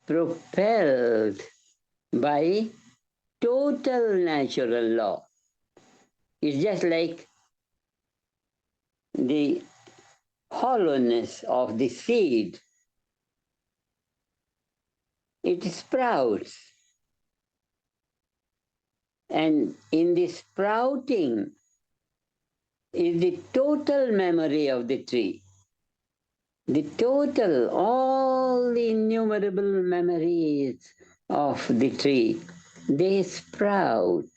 propelled by total natural law. It's just like the hollowness of the seed. It sprouts. And in the sprouting is the total memory of the tree. The total, all the innumerable memories of the tree, they sprout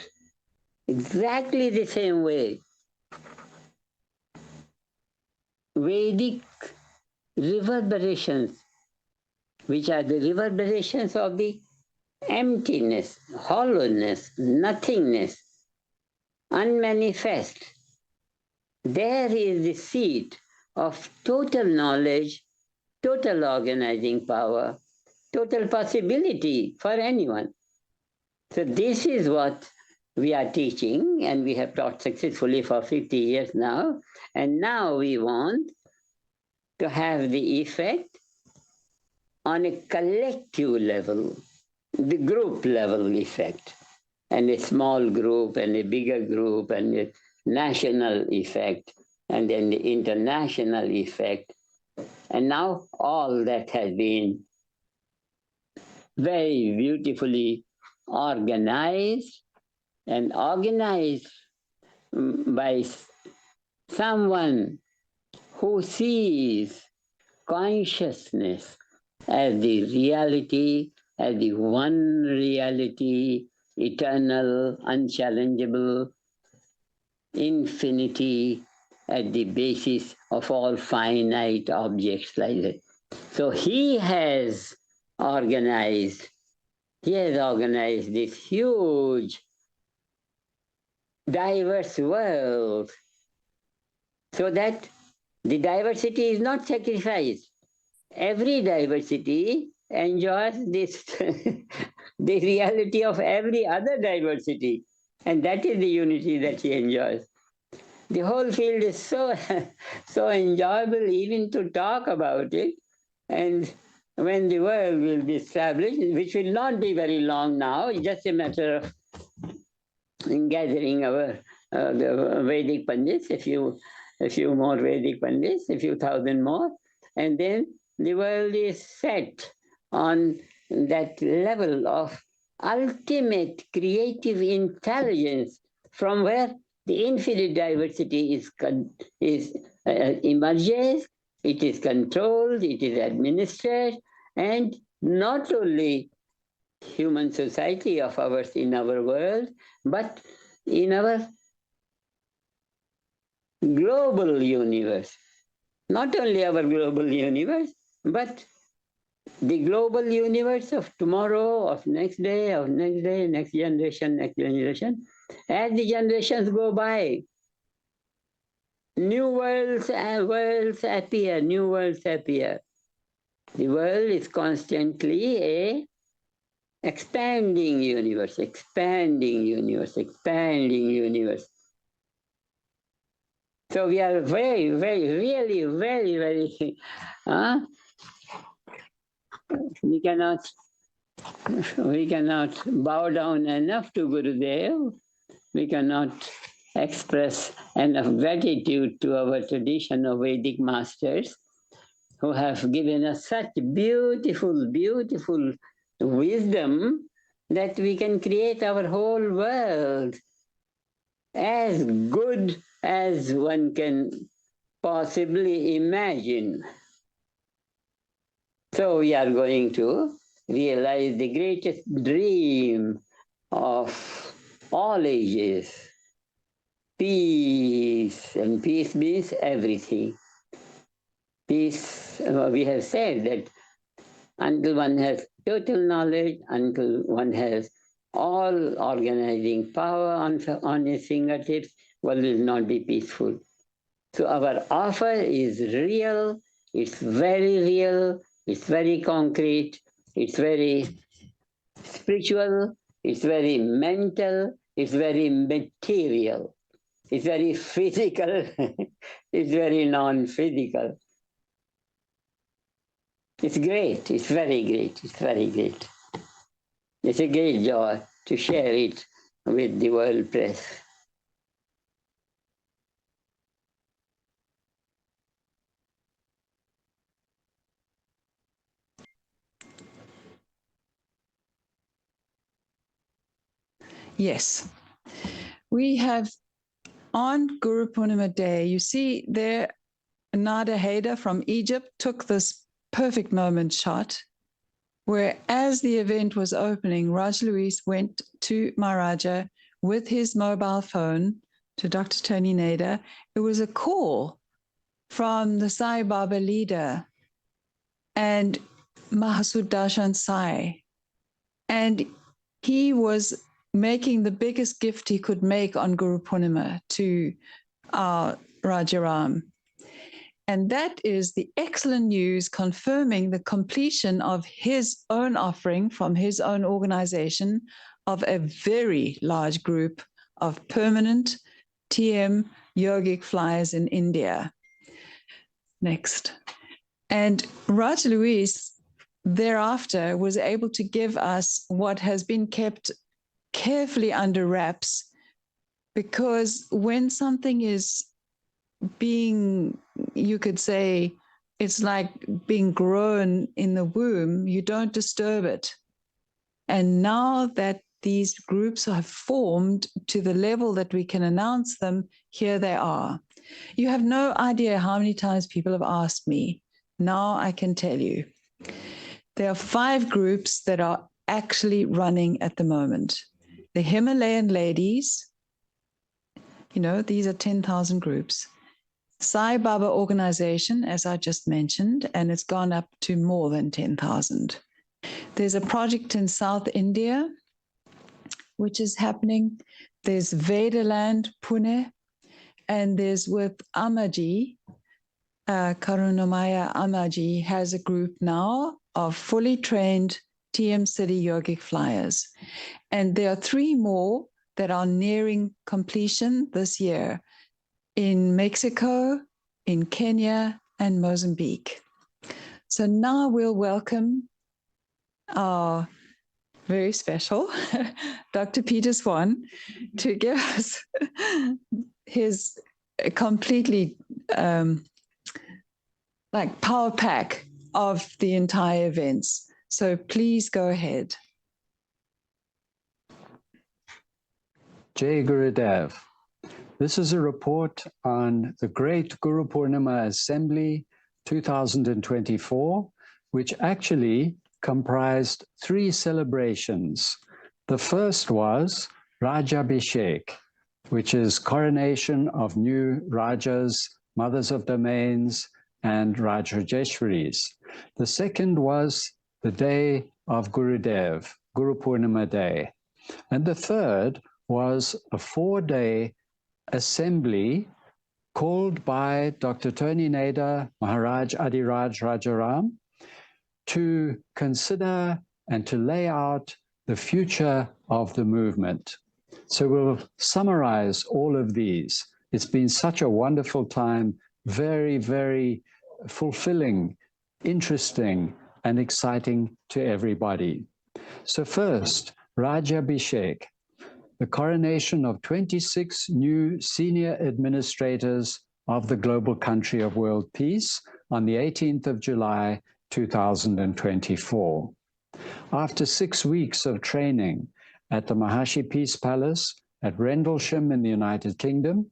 exactly the same way. Vedic reverberations, which are the reverberations of the emptiness, hollowness, nothingness, unmanifest. There is the seat of total knowledge, total organizing power, total possibility for anyone. So this is what we are teaching, and we have taught successfully for 50 years now. And now we want to have the effect on a collective level, the group level effect, and a small group and a bigger group and a national effect, and then the international effect. And now all that has been very beautifully organized and organized by someone who sees consciousness as the reality, as the one reality, eternal, unchallengeable, infinity at the basis of all finite objects like that. So he has organized, this huge, diverse world so that the diversity is not sacrificed. Every diversity enjoys this, the reality of every other diversity. And that is the unity that he enjoys. The whole field is so, so enjoyable even to talk about it. And when the world will be established, which will not be very long now, it's just a matter of gathering our the Vedic Pandits, a few more Vedic Pandits, a few thousand more, and then the world is set on that level of ultimate creative intelligence from where the infinite diversity is emerges, it is controlled, it is administered, and not only human society of ours in our world, but in our global universe. Not only our global universe, but the global universe of tomorrow, of next day, next generation, next generation. As the generations go by, new worlds and worlds appear, new worlds appear. The world is constantly a expanding universe, expanding universe, expanding universe. So we are very, very, really, very, very, we cannot bow down enough to Gurudev. We cannot express enough gratitude to our tradition of Vedic masters who have given us such beautiful, beautiful wisdom that we can create our whole world as good as one can possibly imagine. So we are going to realize the greatest dream of all ages. Peace, and peace means everything. Peace, we have said that until one has total knowledge, until one has all organizing power on his fingertips, one will not be peaceful. So our offer is real, it's very real, it's very concrete, it's very spiritual, it's very mental, it's very material, it's very physical, it's very non-physical. It's great. It's very great. It's very great. It's a great joy to share it with the world press. Yes. We have on Guru Purnima Day, you see there, Nada Haider from Egypt took this perfect moment shot where, as the event was opening, Raj Luis went to Maharaja with his mobile phone to Dr. Tony Nader. It was a call from the Sai Baba leader and Mahasud Darshan Sai. And he was making the biggest gift he could make on Guru Purnima to Rajaram. And that is the excellent news confirming the completion of his own offering from his own organization of a very large group of permanent TM Yogic Flyers in India. Next. And Raj Luis thereafter was able to give us what has been kept carefully under wraps, because when something is being, you could say, it's like being grown in the womb, you don't disturb it. And now that these groups have formed to the level that we can announce them, here they are. You have no idea how many times people have asked me. Now I can tell you. There are 5 groups that are actually running at the moment. The Himalayan Ladies, you know, these are 10,000 groups. Sai Baba organization, as I just mentioned, and it's gone up to more than 10,000. There's a project in South India, which is happening. There's Vedaland, Pune, and there's with Amaji, Karunamaya Amaji has a group now of fully trained TM City Yogic Flyers. And there are 3 more that are nearing completion this year in Mexico, in Kenya, and Mozambique. So now we'll welcome our very special Dr. Peter Swan to give us his completely like power pack of the entire events. So please go ahead. Jai Gurudev. This is a report on the Great Guru Purnima Assembly 2024, which actually comprised 3 celebrations. The first was Rajabhishek, which is coronation of new Rajas, mothers of domains, and Rajrajeshwaris. The second was the day of Gurudev, Guru Purnima Day. And the third was a 4-day assembly called by Dr. Tony Nader, Maharaj Adiraj Rajaram, to consider and to lay out the future of the movement. So we'll summarize all of these. It's been such a wonderful time, very, very fulfilling, interesting, and exciting to everybody. So first, Rajabhishek, the coronation of 26 new senior administrators of the global country of world peace on the 18th of July, 2024. After 6 weeks of training at the Maharshi Peace Palace at Rendlesham in the United Kingdom,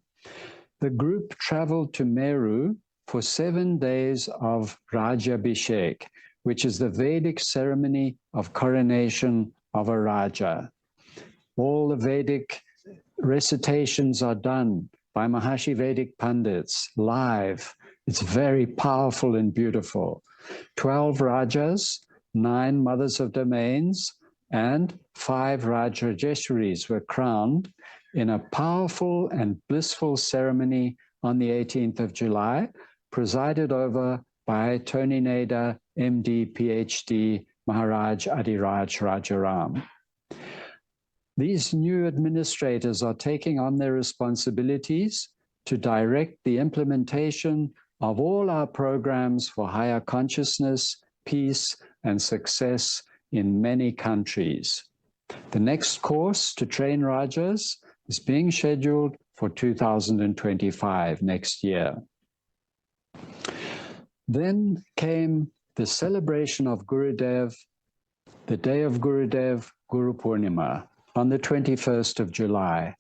the group traveled to Meru for 7 days of Rajabhishek, which is the Vedic ceremony of coronation of a Raja. All the Vedic recitations are done by Maharshi Vedic Pandits live. It's very powerful and beautiful. 12 Rajas, 9 mothers of domains, and 5 Rajrajeshwaris were crowned in a powerful and blissful ceremony on the 18th of July, presided over by Tony Nader, MD, PhD, Maharaj Adiraj Rajaram. These new administrators are taking on their responsibilities to direct the implementation of all our programs for higher consciousness peace, and success in many countries. The next course to train Rajas is being scheduled for 2025, next year. Then came the celebration of Gurudev, the day of Gurudev, Guru Purnima, on the 21st of July.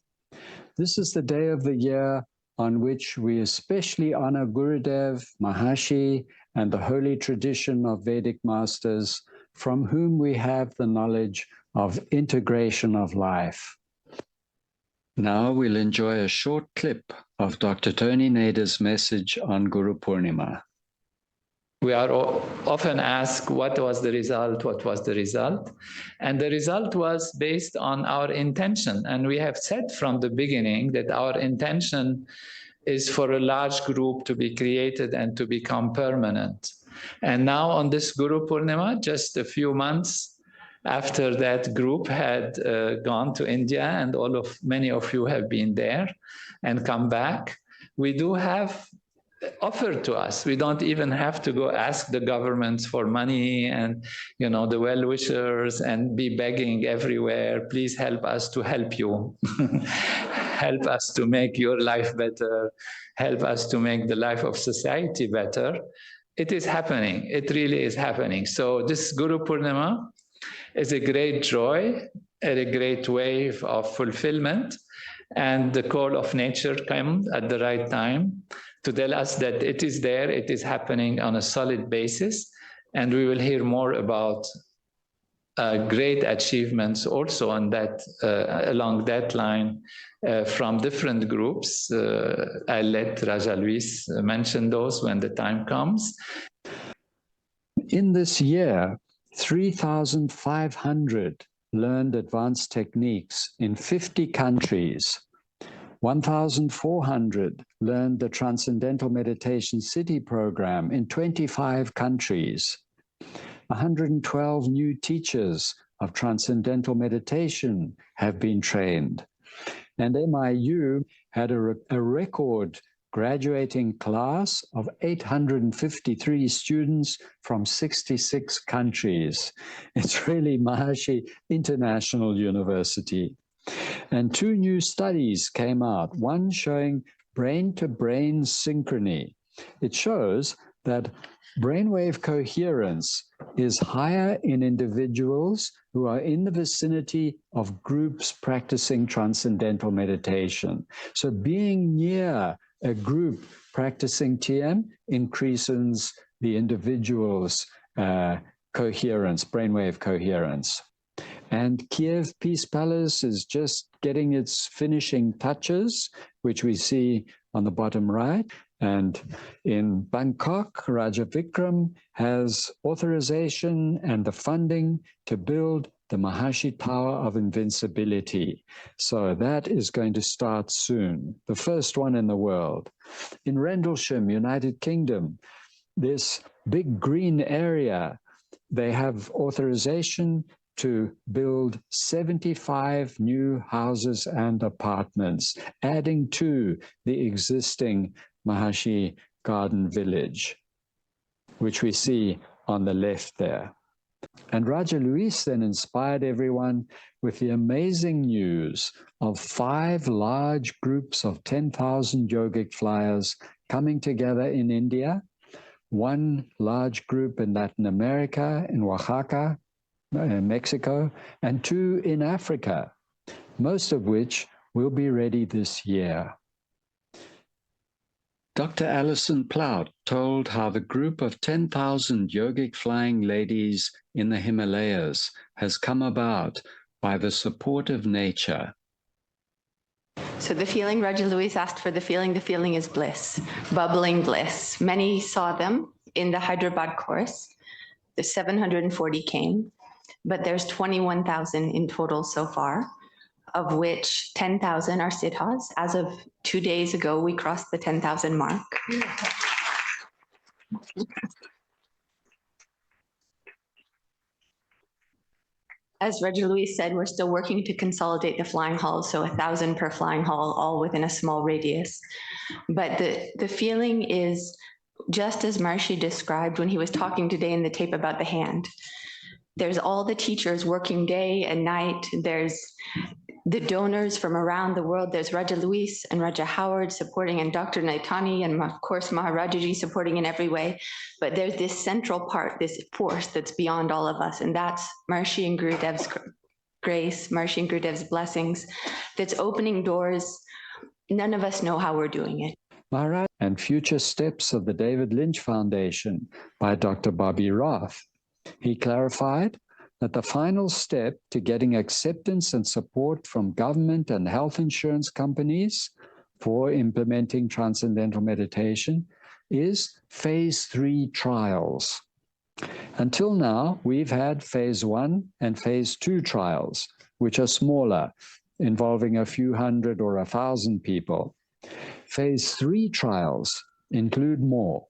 This is the day of the year on which we especially honor Gurudev, Maharshi, and the holy tradition of Vedic masters from whom we have the knowledge of integration of life. Now we'll enjoy a short clip of Dr. Tony Nader's message on Guru Purnima. We are often asked, what was the result? What was the result? And the result was based on our intention. And we have said from the beginning that our intention is for a large group to be created and to become permanent. And now on this Guru Purnima, just a few months after that group had gone to India, and many of you have been there and come back, we do have offered to us. We don't even have to go ask the governments for money and, the well-wishers and be begging everywhere, please help us to help you. Help us to make your life better. Help us to make the life of society better. It is happening. It really is happening. So this Guru Purnima is a great joy and a great wave of fulfillment. And the call of nature came at the right time to tell us that it is there, it is happening on a solid basis. And we will hear more about great achievements also on that, along that line from different groups. I'll let Raja Luis mention those when the time comes. In this year, 3,500 learned advanced techniques in 50 countries. 1,400 learned the Transcendental Meditation City program in 25 countries. 112 new teachers of Transcendental Meditation have been trained. And MIU had a record graduating class of 853 students from 66 countries. It's really Maharshi International University. And 2 new studies came out, one showing brain-to-brain synchrony. It shows that brainwave coherence is higher in individuals who are in the vicinity of groups practicing transcendental meditation. So being near a group practicing TM increases the individual's coherence, brainwave coherence. And Kiev Peace Palace is just getting its finishing touches, which we see on the bottom right. And in Bangkok, Raja Vikram has authorization and the funding to build the Maharshi Tower of Invincibility. So that is going to start soon, the first one in the world. In Rendlesham, United Kingdom, this big green area, they have authorization to build 75 new houses and apartments, adding to the existing Maharshi Garden Village, which we see on the left there. And Raja Luis then inspired everyone with the amazing news of 5 large groups of 10,000 yogic flyers coming together in India, 1 large group in Latin America, in Oaxaca, in Mexico, and 2 in Africa, most of which will be ready this year. Dr. Alison Plout told how the group of 10,000 yogic flying ladies in the Himalayas has come about by the support of nature. So the feeling, Raja Luis asked for the feeling is bliss, bubbling bliss. Many saw them in the Hyderabad course. The 740 came, but there's 21,000 in total so far, of which 10,000 are siddhas. As of 2 days ago, we crossed the 10,000 mark. As Raja Luis said, we're still working to consolidate the flying halls, so 1,000 per flying hall, all within a small radius. But the feeling is just as Maharshi described when he was talking today in the tape about the hand. There's all the teachers working day and night. There's the donors from around the world. There's Raja Luis and Raja Howard supporting, and Dr. Naitani, and of course Maharajaji supporting in every way. But there's this central part, this force that's beyond all of us, and that's Maharshi and Gurudev's grace, Maharshi and Gurudev's blessings, that's opening doors. None of us know how we're doing it. Maharaj and Future Steps of the David Lynch Foundation by Dr. Bobby Roth. He clarified that the final step to getting acceptance and support from government and health insurance companies for implementing transcendental meditation is phase 3 trials. Until now, we've had phase 1 and phase 2 trials, which are smaller, involving a few hundred or 1,000 people. Phase 3 trials include more,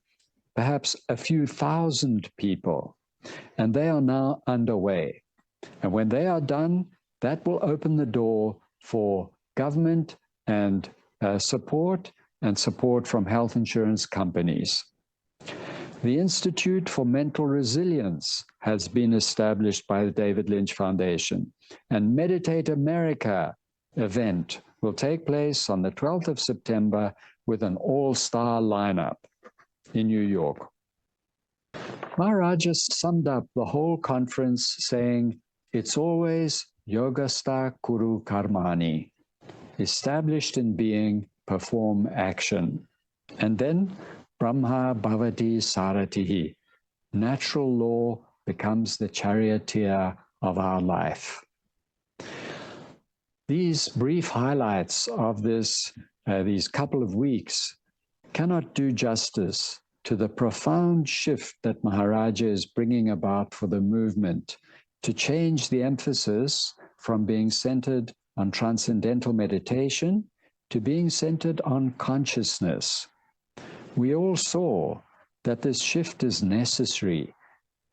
perhaps a few thousand people, and they are now underway. And when they are done, that will open the door for government and support from health insurance companies. The Institute for Mental Resilience has been established by the David Lynch Foundation, and Meditate America event will take place on the 12th of September with an all-star lineup in New York. Maharaj summed up the whole conference saying, it's always Yogasta Kuru Karmani, established in being, perform action. And then Brahma Bhavati Saratihi, natural law becomes the charioteer of our life. These brief highlights of these couple of weeks cannot do justice to the profound shift that Maharaja is bringing about for the movement to change the emphasis from being centered on transcendental meditation to being centered on consciousness. We all saw that this shift is necessary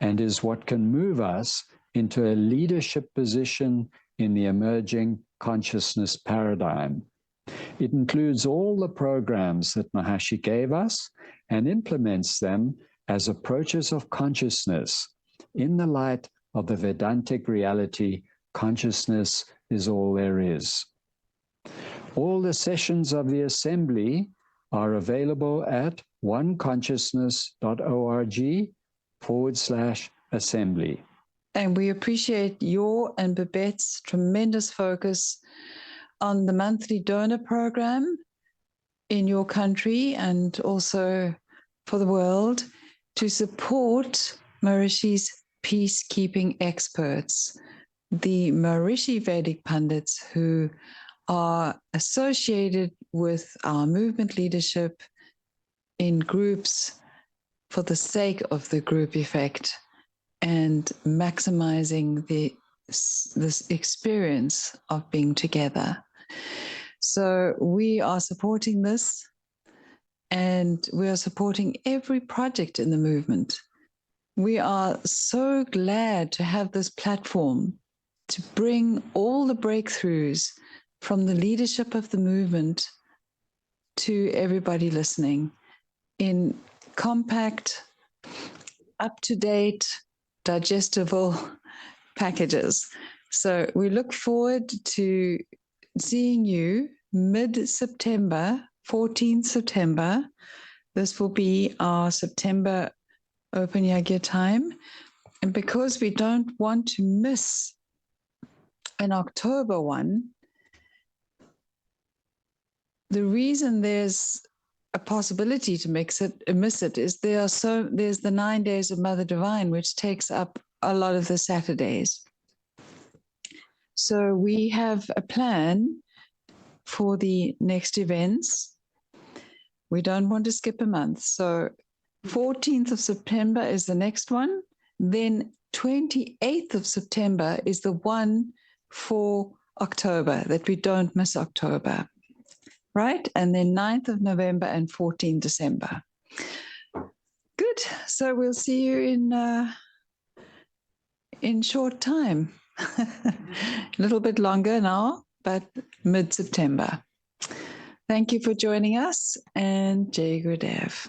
and is what can move us into a leadership position in the emerging consciousness paradigm. It includes all the programs that Maharishi gave us and implements them as approaches of consciousness in the light of the Vedantic reality. Consciousness is all there is. All the sessions of the assembly are available at oneconsciousness.org/assembly. And we appreciate your and Babette's tremendous focus on the monthly donor program in your country and also for the world to support Maharishi's peacekeeping experts, the Maharishi Vedic Pandits who are associated with our movement leadership in groups for the sake of the group effect and maximizing this experience of being together. So we are supporting this, and we are supporting every project in the movement. We are so glad to have this platform to bring all the breakthroughs from the leadership of the movement to everybody listening in compact, up-to-date, digestible packages. So we look forward to seeing you mid-September, 14th September. This will be our September Open Yagya time. And because we don't want to miss an October one, the reason there's a possibility to miss it is there's the 9 days of Mother Divine, which takes up a lot of the Saturdays. So we have a plan for the next events. We don't want to skip a month. So 14th of September is the next one. Then 28th of September is the one for October, that we don't miss October. Right? And then 9th of November and 14th December. Good. So we'll see you in short time. A little bit longer now, but mid-September. Thank you for joining us, and Jai Gurudev.